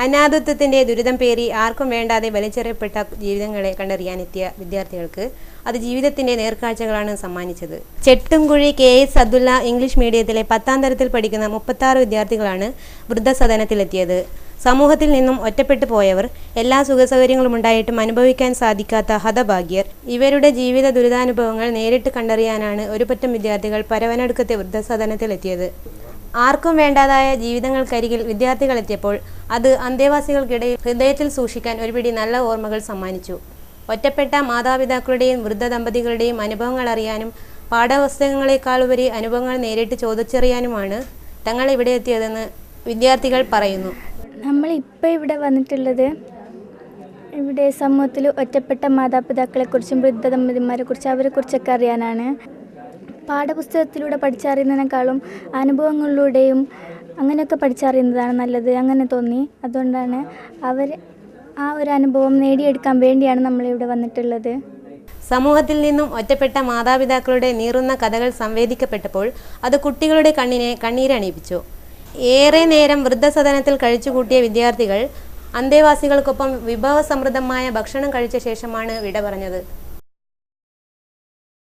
അനാഥത്വത്തിൻ്റെ ദുരിതം പേറി ആർക്കും വേണ്ടാതെ വലിച്ചെറിയപ്പെട്ട ജീവിതങ്ങളെ കണ്ടറിയാനെത്തിയ വിദ്യാർത്ഥികൾക്ക് അത് ജീവിതത്തിൻ്റെ നേർക്കാഴ്ചകളാണ് സമ്മാനിച്ചത്. ചെട്ടുംകുഴി KS അബ്ദുള്ള ഇംഗ്ലീഷ് മീഡിയത്തിലെ 10ാം തരത്തിൽ പഠിക്കുന്ന 36 വിദ്യാർത്ഥികളാണ് വൃദ്ധസദനത്തിലെത്തിയത്. സമൂഹത്തിൽ നിന്നും ഒറ്റപ്പെട്ടു പോയവർ, എല്ലാ സുഖസൗകര്യങ്ങളും ഉണ്ടായിട്ടും അനുഭവിക്കാൻ സാധിക്കാത്ത ഹതഭാഗ്യർ. ഇവരുടെ ജീവിത ദുരിതാനുഭവങ്ങൾ നേരിട്ട് കണ്ടറിയാനാണ് ഒരുപറ്റം വിദ്യാർത്ഥികൾ പരവനടുക്കത്തെ വൃദ്ധസദനത്തിലെത്തിയത്. ആർക്കും വേണ്ടാതായ ജീവിതങ്ങൾക്കരികിൽ വിദ്യാർത്ഥികൾ എത്തിയപ്പോൾ അത് അന്തേവാസികൾക്കിടയിൽ ഹൃദയത്തിൽ സൂക്ഷിക്കാൻ ഒരുപിടി നല്ല ഓർമ്മകൾ സമ്മാനിച്ചു. ഒറ്റപ്പെട്ട മാതാപിതാക്കളുടെയും വൃദ്ധ ദമ്പതികളുടെയും അനുഭവങ്ങൾ അറിയാനും പാഠപുസ്തകങ്ങളെക്കാളുപരി അനുഭവങ്ങൾ നേരിട്ട് ചോദിച്ചറിയാനുമാണ് തങ്ങൾ ഇവിടെ എത്തിയതെന്ന് വിദ്യാർത്ഥികൾ പറയുന്നു. നമ്മളിപ്പോൾ ഇവിടെ വന്നിട്ടുള്ളത് ഇവിടെ സമൂഹത്തിൽ ഒറ്റപ്പെട്ട മാതാപിതാക്കളെക്കുറിച്ചും വൃദ്ധ ദമ്പതിമാരെക്കുറിച്ചും അവരെക്കുറിച്ചൊക്കെ അറിയാനാണ്. പാഠപുസ്തകത്തിലൂടെ പഠിച്ചറിയുന്നതിനേക്കാളും അനുഭവങ്ങളിലൂടെയും അങ്ങനെയൊക്കെ പഠിച്ചറിയുന്നതാണ് നല്ലത്, അങ്ങനെ തോന്നി. അതുകൊണ്ടാണ് ആ ഒരു അനുഭവം നേടിയെടുക്കാൻ വേണ്ടിയാണ് നമ്മളിവിടെ വന്നിട്ടുള്ളത്. സമൂഹത്തിൽ നിന്നും ഒറ്റപ്പെട്ട മാതാപിതാക്കളുടെ നീറുന്ന കഥകൾ സംവേദിക്കപ്പെട്ടപ്പോൾ അത് കുട്ടികളുടെ കണ്ണിനെ കണ്ണീരണിയിപ്പിച്ചു. ഏറെ നേരം വൃദ്ധസദനത്തിൽ കഴിച്ചുകൂട്ടിയ വിദ്യാർത്ഥികൾ അന്തേവാസികൾക്കൊപ്പം വിഭവസമൃദ്ധമായ ഭക്ഷണം കഴിച്ച ശേഷമാണ് വിട പറഞ്ഞത്.